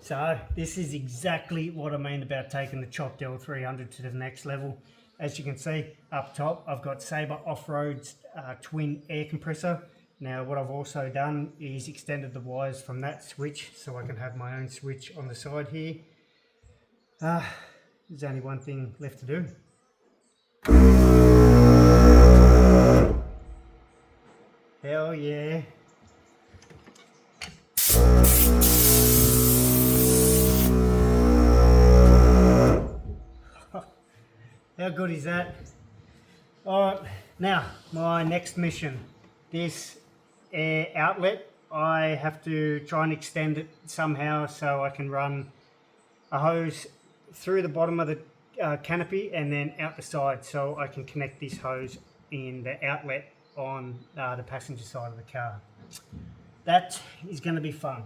So this is exactly what I mean about taking the chopped L300 to the next level. As you can see up top, I've got Sabre off-road twin air compressor. Now what I've also done is extended the wires from that switch so I can have my own switch on the side here. There's only one thing left to do. Hell yeah. How good is that? Alright, now my next mission. This air outlet, I have to try and extend it somehow so I can run a hose through the bottom of the canopy and then out the side so I can connect this hose in the outlet on the passenger side of the car. That is going to be fun.